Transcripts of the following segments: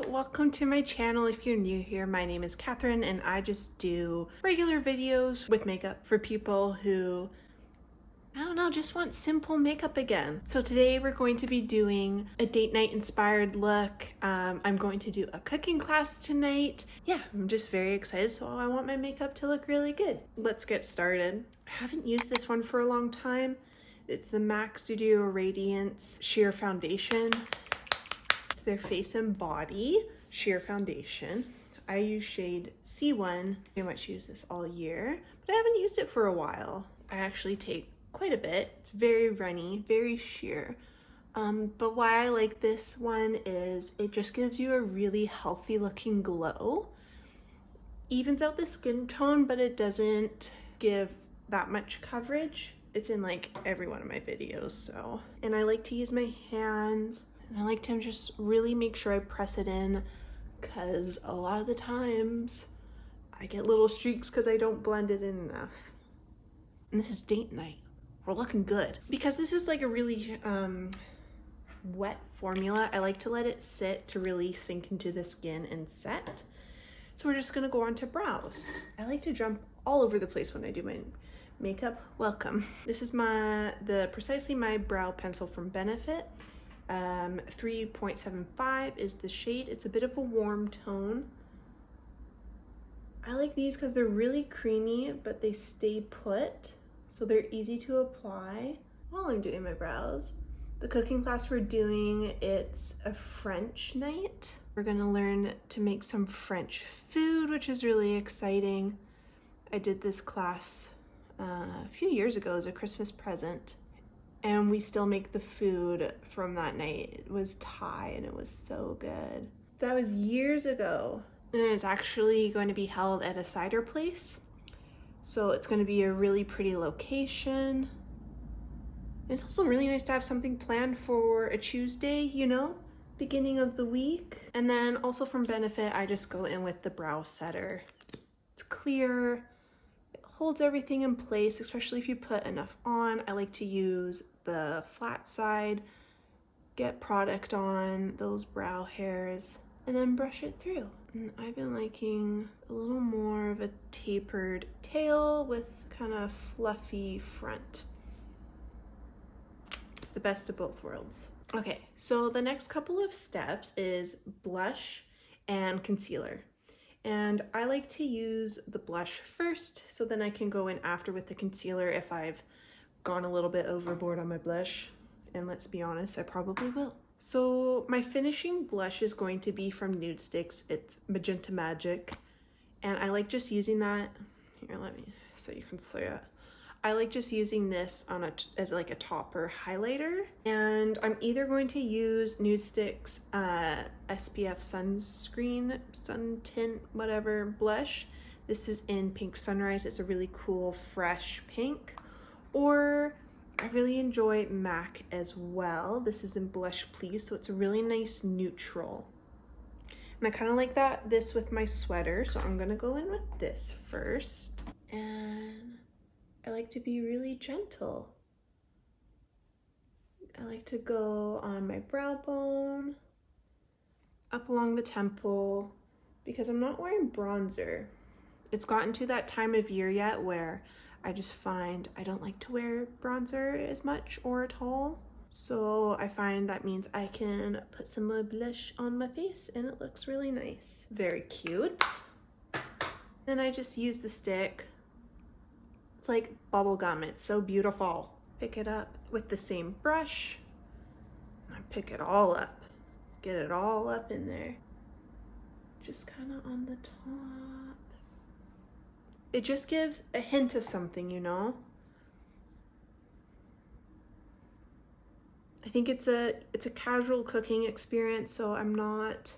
welcome to my channel. If you're new here, my name is Catherine and I just do regular videos with makeup for people who, I don't know, just want simple makeup again. So today we're going to be doing a date night inspired look. I'm going to do a cooking class tonight. Yeah, I'm just very excited, so I want my makeup to look really good. Let's get started. I haven't used this one for a long time. It's the MAC Studio Radiance Sheer Foundation. It's their face and body sheer foundation. I use shade C1. I much use this all year, but I haven't used it for a while. I actually take quite a bit. It's very runny, very sheer. But why I like this one is it just gives you a really healthy looking glow. Evens out the skin tone, but it doesn't give that much coverage. It's in like every one of my videos, so. And I like to use my hands, and I like to just really make sure I press it in, because a lot of the times I get little streaks because I don't blend it in enough. And this is date night. We're looking good. Because this is like a really wet formula, I like to let it sit to really sink into the skin and set. So we're just gonna go on to brows. I like to jump all over the place when I do my makeup. Welcome. This is precisely my brow pencil from Benefit. 3.75 is the shade. It's a bit of a warm tone. I like these because they're really creamy, but they stay put, so they're easy to apply while I'm doing my brows. The cooking class we're doing, it's a French night. We're gonna learn to make some French food, which is really exciting. I did this class a few years ago as a Christmas present, and we still make the food from that night. It was Thai and it was so good. That was years ago. And it's actually going to be held at a cider place. So it's going to be a really pretty location. It's also really nice to have something planned for a Tuesday, you know, beginning of the week. And then also from Benefit, I just go in with the brow setter. It's clear. Holds everything in place, especially if you put enough on. I like to use the flat side, get product on those brow hairs, and then brush it through. And I've been liking a little more of a tapered tail with kind of fluffy front. It's the best of both worlds. Okay, so the next couple of steps is blush and concealer. And I like to use the blush first, so then I can go in after with the concealer if I've gone a little bit overboard on my blush. And let's be honest, I probably will. So my finishing blush is going to be from Nudestix. It's Magenta Magic. And I like just using that. Here, let me, so you can see it. I like just using this on as like a topper highlighter. And I'm either going to use Nudestix SPF sunscreen, sun tint, whatever blush. This is in Pink Sunrise. It's a really cool, fresh pink. Or I really enjoy MAC as well. This is in Blush Please, so it's a really nice neutral. And I kind of like this with my sweater, so I'm gonna go in with this first. And I like to be really gentle. I like to go on my brow bone, up along the temple, because I'm not wearing bronzer. It's gotten to that time of year yet where I just find I don't like to wear bronzer as much or at all. So I find that means I can put some more blush on my face and it looks really nice. Very cute. Then I just use the stick. It's like bubble gum. It's so beautiful. Pick it up with the same brush. I pick it all up. Get it all up in there. Just kind of on the top. It just gives a hint of something, you know? I think it's a casual cooking experience, so I'm not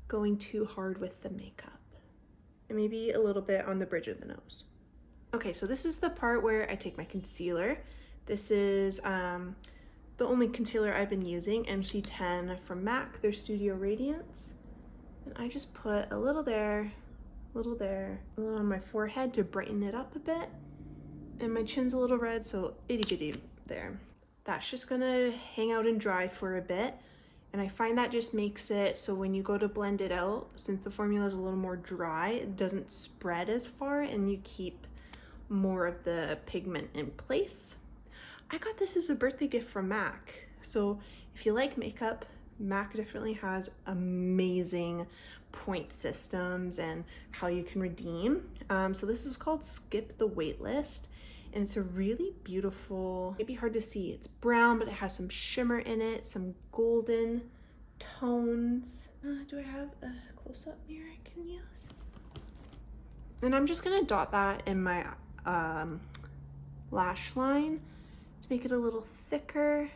going too hard with the makeup. And maybe a little bit on the bridge of the nose. Okay, so this is the part where I take my concealer. This is the only concealer I've been using, NC10 from MAC, their Studio Radiance. And I just put a little there, a little there, a little on my forehead to brighten it up a bit. And my chin's a little red, so itty bitty there. That's just gonna hang out and dry for a bit. And I find that just makes it so when you go to blend it out, since the formula is a little more dry, it doesn't spread as far and you keep more of the pigment in place. I got this as a birthday gift from MAC. So if you like makeup, MAC definitely has amazing point systems and how you can redeem. So this is called Skip the Waitlist. And it's a really beautiful, it'd be hard to see. It's brown, but it has some shimmer in it, some golden tones. Do I have a close-up mirror I can use? And I'm just gonna dot that in my lash line to make it a little thicker.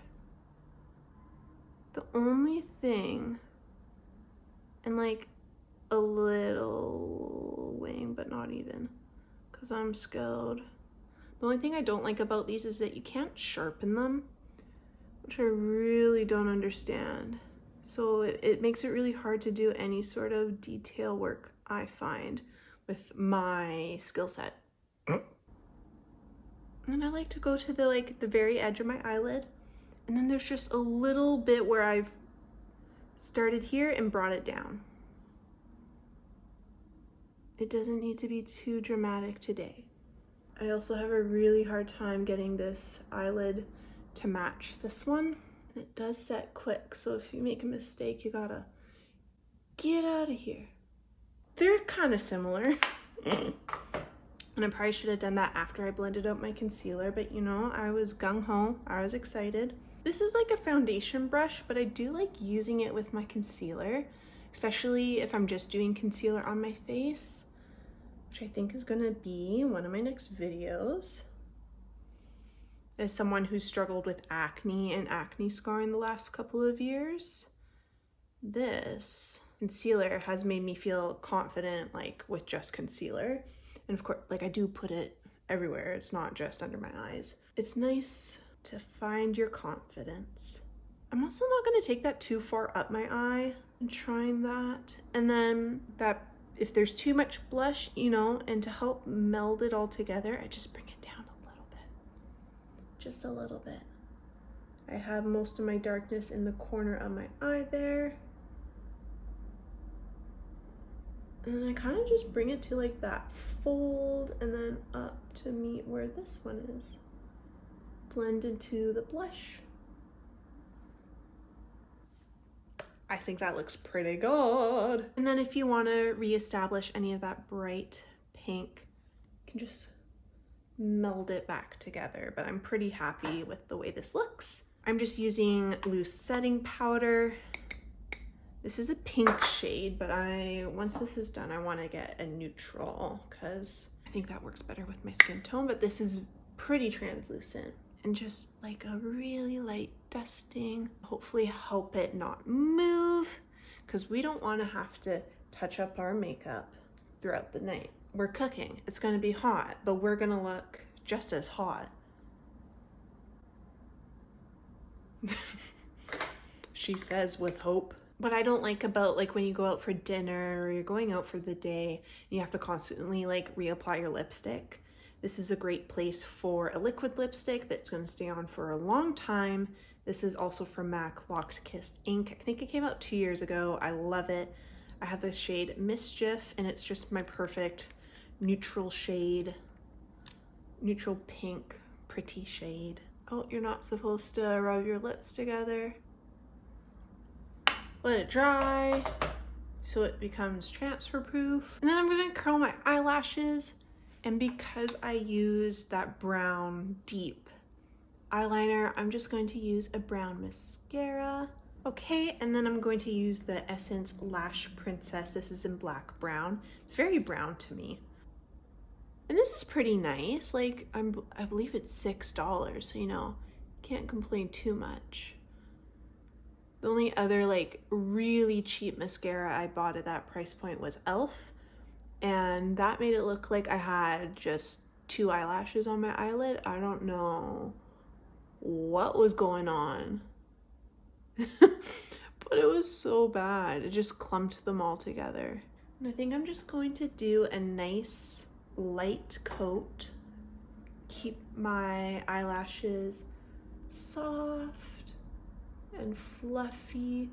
The only thing, and like a little wing, but not even, because I'm skilled. The only thing I don't like about these is that you can't sharpen them, which I really don't understand. So it makes it really hard to do any sort of detail work, I find, with my skill set. And I like to go to the very edge of my eyelid, and then there's just a little bit where I've started here and brought it down. It doesn't need to be too dramatic today. I also have a really hard time getting this eyelid to match this one. It does set quick, so if you make a mistake, you gotta get out of here. They're kind of similar. And I probably should have done that after I blended out my concealer, but you know, I was gung-ho, I was excited. This is like a foundation brush, but I do like using it with my concealer, especially if I'm just doing concealer on my face, which I think is gonna be one of my next videos. As someone who's struggled with acne and acne scarring the last couple of years, this concealer has made me feel confident, like with just concealer. And of course, like I do put it everywhere. It's not just under my eyes. It's nice to find your confidence. I'm also not gonna take that too far up my eye and trying that. And then that, if there's too much blush, you know, and to help meld it all together, I just bring it down a little bit. Just a little bit. I have most of my darkness in the corner of my eye there. And I kind of just bring it to like that fold and then up to meet where this one is. Blend into the blush. I think that looks pretty good. And then if you want to reestablish any of that bright pink, you can just meld it back together, but I'm pretty happy with the way this looks. I'm just using loose setting powder. This is a pink shade, but once this is done, I want to get a neutral because I think that works better with my skin tone, but this is pretty translucent. And just like a really light dusting, hopefully help it not move, because we don't want to have to touch up our makeup throughout the night. We're cooking, it's going to be hot, but we're going to look just as hot. She says with hope. What I don't like about like when you go out for dinner or you're going out for the day and you have to constantly like reapply your lipstick, this is a great place for a liquid lipstick that's going to stay on for a long time. This is also from MAC Locked Kiss Ink. I think it came out 2 years ago. I love it. I have this shade Mischief, and it's just my perfect neutral shade, neutral pink, pretty shade. Oh, you're not supposed to rub your lips together. Let it dry so it becomes transfer proof. And then I'm going to curl my eyelashes. And because I used that brown deep eyeliner, I'm just going to use a brown mascara. Okay, and then I'm going to use the Essence Lash Princess. This is in black brown. It's very brown to me. And this is pretty nice. Like, I believe it's $6, so you know, can't complain too much. The only other like really cheap mascara I bought at that price point was e.l.f. And that made it look like I had just 2 eyelashes on my eyelid. I don't know what was going on. But it was so bad. It just clumped them all together. And I think I'm just going to do a nice light coat. Keep my eyelashes soft and fluffy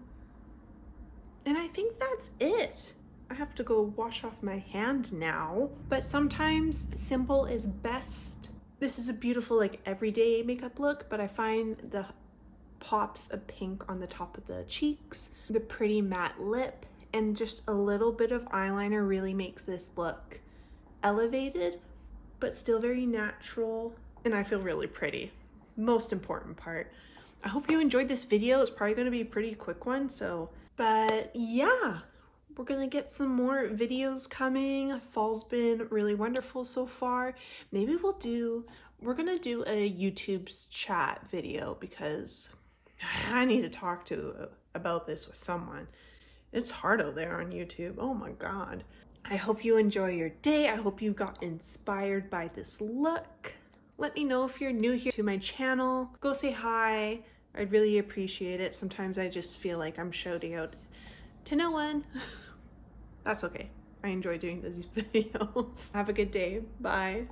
And I think that's it. I have to go wash off my hand now, but sometimes simple is best. This is a beautiful like everyday makeup look, but I find the pops of pink on the top of the cheeks, the pretty matte lip, and just a little bit of eyeliner really makes this look elevated, but still very natural. And I feel really pretty. Most important part. I hope you enjoyed this video. It's probably going to be a pretty quick one, but yeah, we're gonna get some more videos coming. Fall's been really wonderful so far. Maybe we're gonna do a YouTube's chat video because I need to talk about this with someone. It's hard out there on YouTube. Oh my God. I hope you enjoy your day. I hope you got inspired by this look. Let me know if you're new here to my channel. Go say hi. I'd really appreciate it. Sometimes I just feel like I'm shouting out to no one. That's okay. I enjoy doing these videos. Have a good day. Bye.